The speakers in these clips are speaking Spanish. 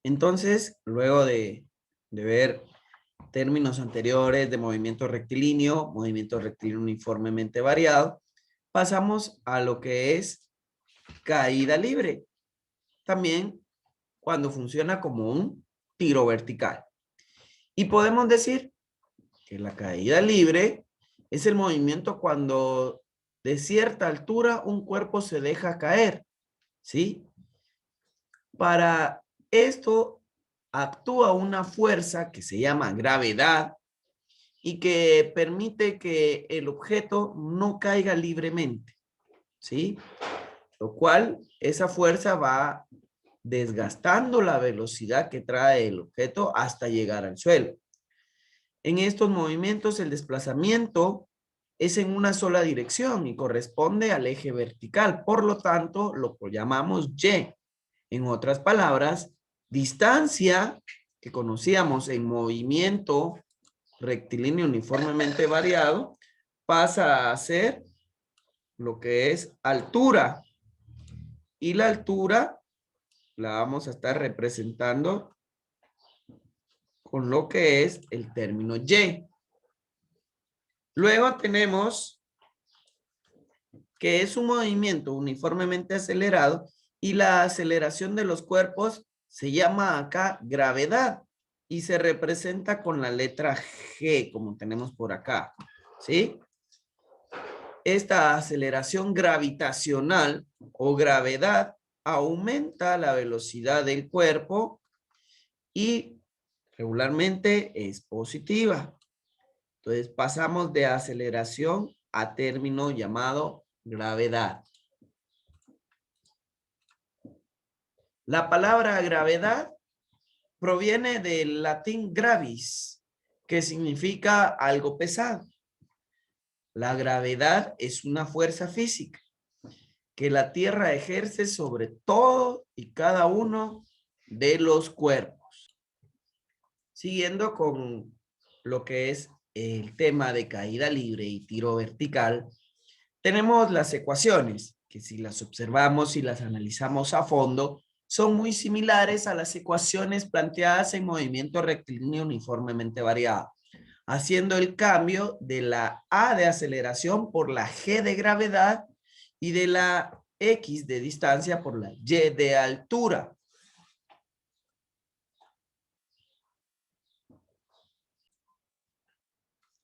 Entonces, luego de ver términos anteriores de movimiento rectilíneo uniformemente variado, pasamos a lo que es caída libre. También cuando funciona como un tiro vertical. Y podemos decir que la caída libre es el movimiento cuando de cierta altura un cuerpo se deja caer, ¿sí? Para esto actúa una fuerza que se llama gravedad y que permite que el objeto no caiga libremente, ¿sí? Lo cual esa fuerza va desgastando la velocidad que trae el objeto hasta llegar al suelo. En estos movimientos el desplazamiento es en una sola dirección y corresponde al eje vertical. Por lo tanto, lo llamamos Y. En otras palabras, distancia que conocíamos en movimiento rectilíneo uniformemente variado pasa a ser lo que es altura. Y la altura la vamos a estar representando con lo que es el término Y. Luego tenemos que es un movimiento uniformemente acelerado y la aceleración de los cuerpos se llama acá gravedad y se representa con la letra G, como tenemos por acá, ¿sí? Esta aceleración gravitacional o gravedad aumenta la velocidad del cuerpo y regularmente es positiva. Entonces pasamos de aceleración a término llamado gravedad. La palabra gravedad proviene del latín gravis, que significa algo pesado. La gravedad es una fuerza física que la Tierra ejerce sobre todo y cada uno de los cuerpos. Siguiendo con lo que es el tema de caída libre y tiro vertical, tenemos las ecuaciones, que si las observamos y las analizamos a fondo, son muy similares a las ecuaciones planteadas en movimiento rectilíneo uniformemente variado, haciendo el cambio de la A de aceleración por la G de gravedad y de la X de distancia por la Y de altura.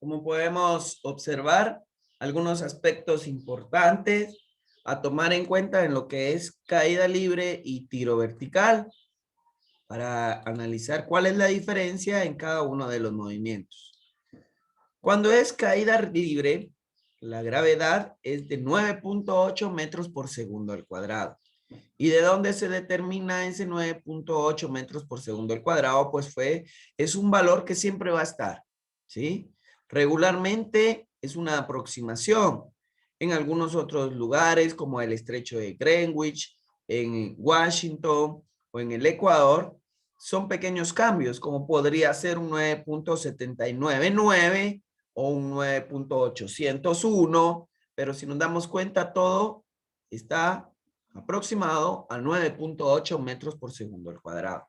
Como podemos observar, algunos aspectos importantes a tomar en cuenta en lo que es caída libre y tiro vertical para analizar cuál es la diferencia en cada uno de los movimientos. Cuando es caída libre, la gravedad es de 9.8 metros por segundo al cuadrado. ¿Y de dónde se determina ese 9.8 metros por segundo al cuadrado? Pues es un valor que siempre va a estar, ¿sí? Regularmente es una aproximación. En algunos otros lugares, como el estrecho de Greenwich, en Washington o en el Ecuador, son pequeños cambios, como podría ser un 9.799 o un 9.801, pero si nos damos cuenta, todo está aproximado a 9.8 metros por segundo al cuadrado.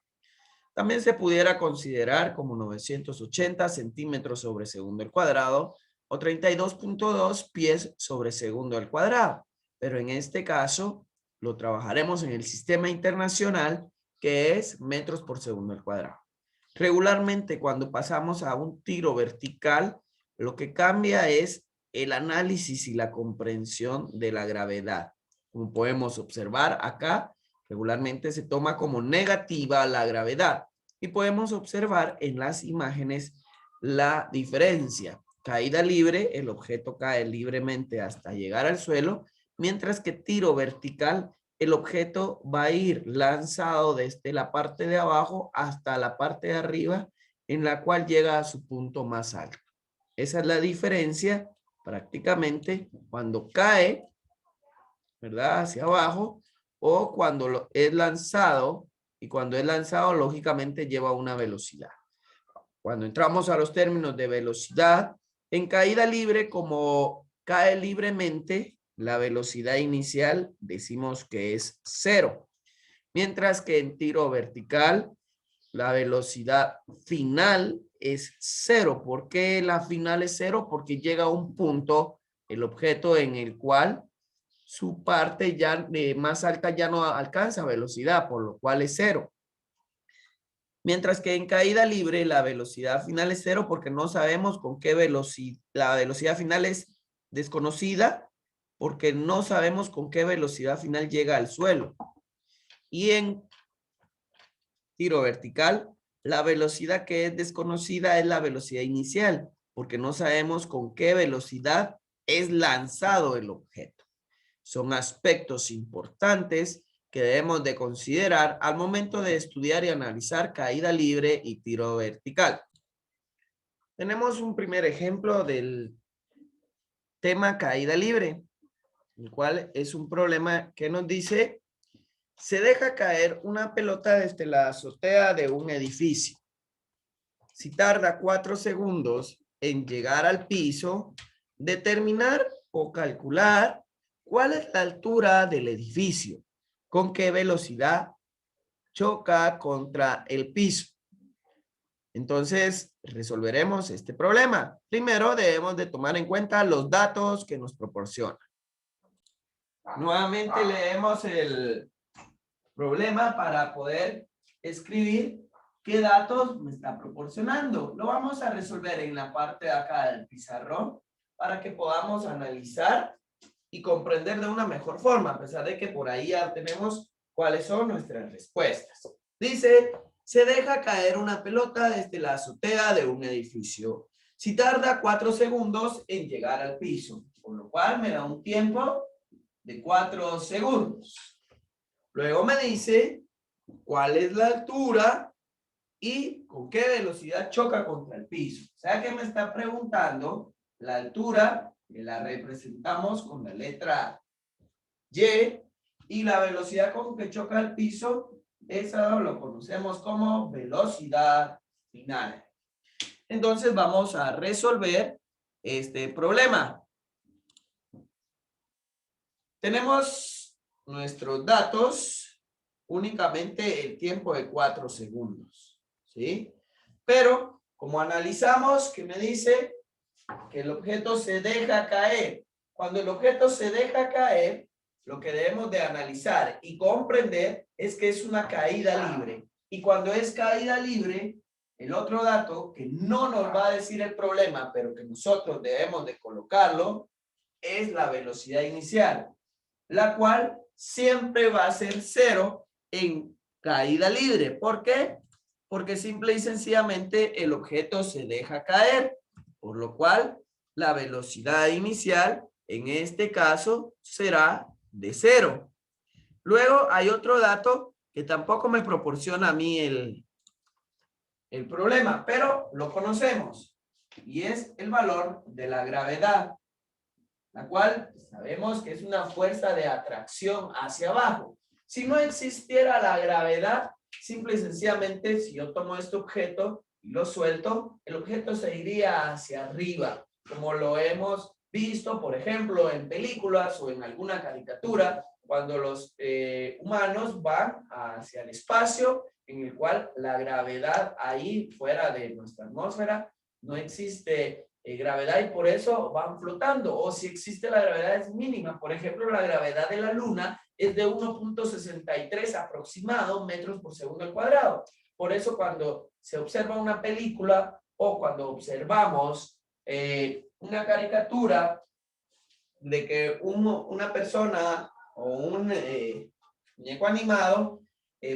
También se pudiera considerar como 980 centímetros sobre segundo al cuadrado o 32.2 pies sobre segundo al cuadrado. Pero en este caso lo trabajaremos en el sistema internacional, que es metros por segundo al cuadrado. Regularmente cuando pasamos a un tiro vertical, lo que cambia es el análisis y la comprensión de la gravedad. Como podemos observar acá, regularmente se toma como negativa la gravedad y podemos observar en las imágenes la diferencia. Caída libre, el objeto cae libremente hasta llegar al suelo, mientras que tiro vertical, el objeto va a ir lanzado desde la parte de abajo hasta la parte de arriba, en la cual llega a su punto más alto. Esa es la diferencia prácticamente cuando cae, ¿verdad? Hacia abajo, o cuando es lanzado, y cuando es lanzado, lógicamente lleva una velocidad. Cuando entramos a los términos de velocidad, en caída libre, como cae libremente, la velocidad inicial decimos que es 0. Mientras que en tiro vertical, la velocidad final es 0. ¿Por qué la final es 0? Porque llega a un punto, el objeto en el cual su parte ya más alta ya no alcanza velocidad, por lo cual es 0. Mientras que en caída libre la velocidad final es 0 porque no sabemos con qué velocidad, la velocidad final es desconocida porque no sabemos con qué velocidad final llega al suelo. Y en tiro vertical, la velocidad que es desconocida es la velocidad inicial, porque no sabemos con qué velocidad es lanzado el objeto. Son aspectos importantes que debemos de considerar al momento de estudiar y analizar caída libre y tiro vertical. Tenemos un primer ejemplo del tema caída libre, el cual es un problema que nos dice: se deja caer una pelota desde la azotea de un edificio. Si tarda 4 segundos en llegar al piso, determinar o calcular cuál es la altura del edificio, con qué velocidad choca contra el piso. Entonces, resolveremos este problema. Primero debemos de tomar en cuenta los datos que nos proporciona. Nuevamente leemos el problema para poder escribir qué datos me está proporcionando. Lo vamos a resolver en la parte de acá del pizarrón para que podamos analizar y comprender de una mejor forma, a pesar de que por ahí ya tenemos cuáles son nuestras respuestas. Dice: se deja caer una pelota desde la azotea de un edificio. Si tarda 4 segundos en llegar al piso, por lo cual me da un tiempo de 4 segundos. Luego me dice cuál es la altura y con qué velocidad choca contra el piso. O sea que me está preguntando la altura, que la representamos con la letra Y, y la velocidad con que choca el piso, eso lo conocemos como velocidad final. Entonces vamos a resolver este problema. Tenemos nuestros datos, únicamente el tiempo de 4 segundos, ¿sí? Pero como analizamos, que me dice que el objeto se deja caer. Cuando el objeto se deja caer, lo que debemos de analizar y comprender es que es una caída libre. Y cuando es caída libre, el otro dato que no nos va a decir el problema, pero que nosotros debemos de colocarlo, es la velocidad inicial, la cual siempre va a ser 0 en caída libre. ¿Por qué? Porque simple y sencillamente el objeto se deja caer, por lo cual la velocidad inicial en este caso será de 0. Luego hay otro dato que tampoco me proporciona a mí el problema, pero lo conocemos y es el valor de la gravedad, la cual sabemos que es una fuerza de atracción hacia abajo. Si no existiera la gravedad, simple y sencillamente, si yo tomo este objeto y lo suelto, el objeto se iría hacia arriba, como lo hemos visto, por ejemplo, en películas o en alguna caricatura, cuando los humanos van hacia el espacio, en el cual la gravedad ahí fuera de nuestra atmósfera no existe gravedad y por eso van flotando, o si existe la gravedad es mínima. Por ejemplo, la gravedad de la luna es de 1.63 aproximado metros por segundo al cuadrado. Por eso cuando se observa una película o cuando observamos una caricatura de que una persona o un muñeco animado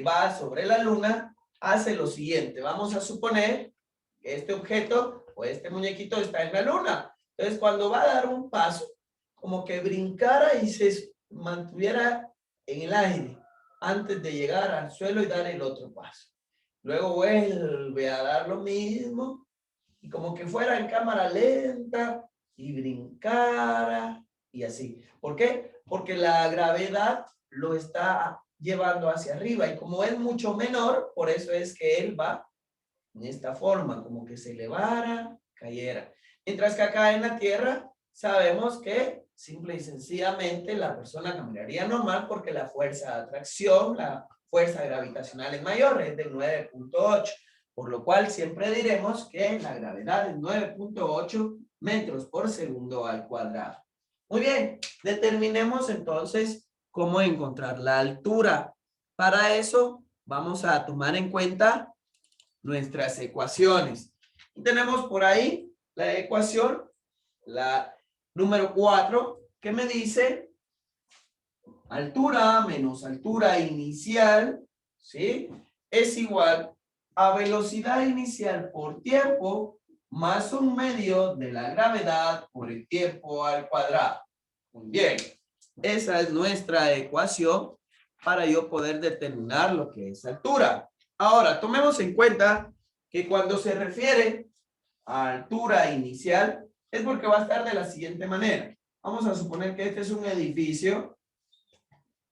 va sobre la luna, hace lo siguiente. Vamos a suponer que este objeto o este muñequito está en la luna. Entonces, cuando va a dar un paso, como que brincara y se mantuviera en el aire antes de llegar al suelo y dar el otro paso. Luego vuelve a dar lo mismo y como que fuera en cámara lenta y brincara y así. ¿Por qué? Porque la gravedad lo está llevando hacia arriba y como es mucho menor, por eso es que él va en esta forma, como que se elevara, cayera. Mientras que acá en la Tierra sabemos que simple y sencillamente la persona caminaría normal porque la fuerza de atracción, la fuerza gravitacional es mayor, es de 9.8. Por lo cual siempre diremos que la gravedad es 9.8 metros por segundo al cuadrado. Muy bien, determinemos entonces cómo encontrar la altura. Para eso vamos a tomar en cuenta nuestras ecuaciones. Y tenemos por ahí la ecuación, la número 4, que me dice altura menos altura inicial, ¿sí? Es igual a velocidad inicial por tiempo más un medio de la gravedad por el tiempo al cuadrado. Muy bien, esa es nuestra ecuación para yo poder determinar lo que es altura. Ahora, tomemos en cuenta que cuando se refiere a altura inicial es porque va a estar de la siguiente manera. Vamos a suponer que este es un edificio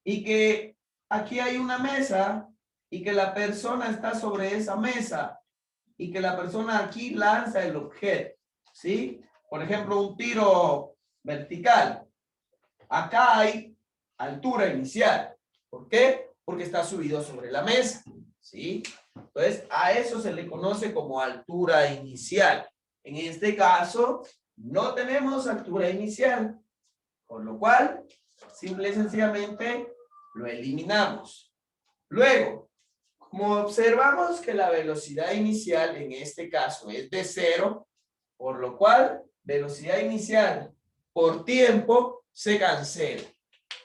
y que aquí hay una mesa y que la persona está sobre esa mesa y que la persona aquí lanza el objeto, ¿sí? Por ejemplo, un tiro vertical. Acá hay altura inicial. ¿Por qué? Porque está subido sobre la mesa, ¿sí? Entonces, a eso se le conoce como altura inicial. En este caso, no tenemos altura inicial, por lo cual, simple y sencillamente, lo eliminamos. Luego, como observamos que la velocidad inicial en este caso es de 0, por lo cual velocidad inicial por tiempo se cancela.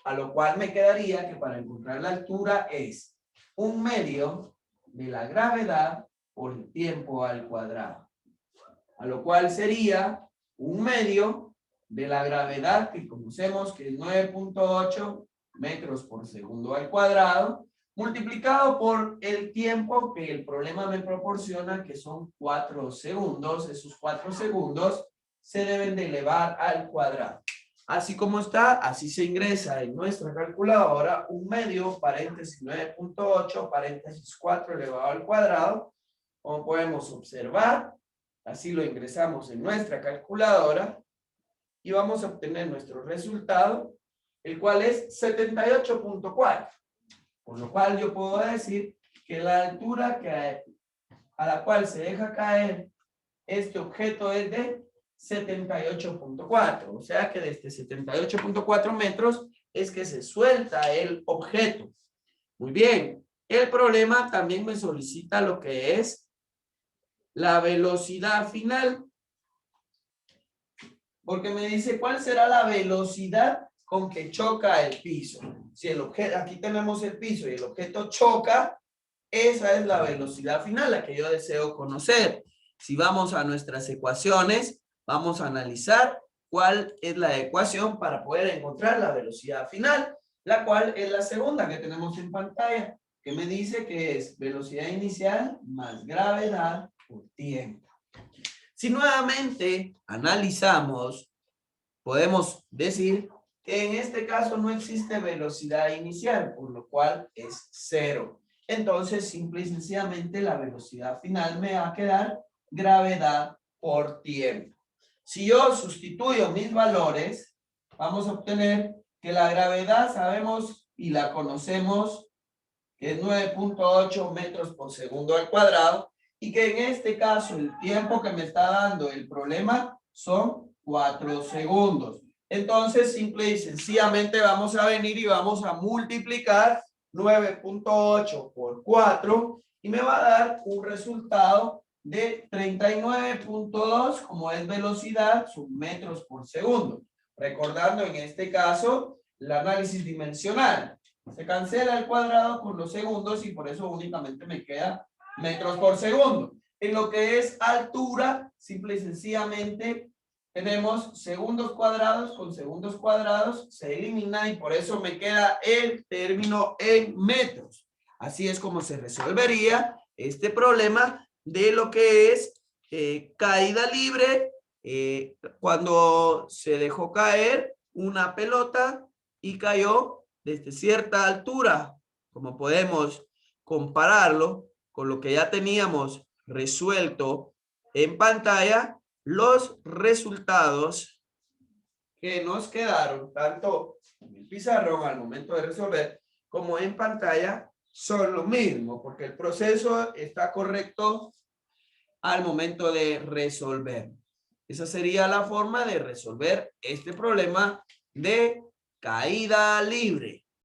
A lo cual me quedaría que para encontrar la altura es un medio de la gravedad por el tiempo al cuadrado. A lo cual sería un medio de la gravedad que conocemos que es 9.8 metros por segundo al cuadrado, multiplicado por el tiempo que el problema me proporciona, que son 4 segundos. Esos 4 segundos se deben de elevar al cuadrado. Así como está, así se ingresa en nuestra calculadora un medio, paréntesis 9.8, paréntesis 4 elevado al cuadrado. Como podemos observar, así lo ingresamos en nuestra calculadora y vamos a obtener nuestro resultado, el cual es 78.4. Por lo cual yo puedo decir que la altura a la cual se deja caer este objeto es de 78.4. O sea que desde 78.4 metros es que se suelta el objeto. Muy bien. El problema también me solicita lo que es la velocidad final. Porque me dice cuál será la velocidad con que choca el piso. Si el objeto, aquí tenemos el piso y el objeto choca, esa es la velocidad final, la que yo deseo conocer. Si vamos a nuestras ecuaciones, vamos a analizar cuál es la ecuación para poder encontrar la velocidad final, la cual es la segunda que tenemos en pantalla, que me dice que es velocidad inicial más gravedad por tiempo. Si nuevamente analizamos, podemos decir que en este caso no existe velocidad inicial, por lo cual es 0. Entonces, simple y sencillamente, la velocidad final me va a quedar gravedad por tiempo. Si yo sustituyo mis valores, vamos a obtener que la gravedad sabemos y la conocemos, que es 9.8 metros por segundo al cuadrado, y que en este caso el tiempo que me está dando el problema son 4 segundos. Entonces, simple y sencillamente vamos a venir y vamos a multiplicar 9.8 por 4 y me va a dar un resultado de 39.2, como es velocidad, son metros por segundo. Recordando en este caso el análisis dimensional. Se cancela el cuadrado con los segundos y por eso únicamente me queda metros por segundo. En lo que es altura, simple y sencillamente tenemos segundos cuadrados con segundos cuadrados, se elimina y por eso me queda el término en metros. Así es como se resolvería este problema de lo que es caída libre cuando se dejó caer una pelota y cayó desde cierta altura. Como podemos compararlo con lo que ya teníamos resuelto en pantalla, los resultados que nos quedaron, tanto en el pizarrón al momento de resolver, como en pantalla, son lo mismo, porque el proceso está correcto al momento de resolver. Esa sería la forma de resolver este problema de caída libre.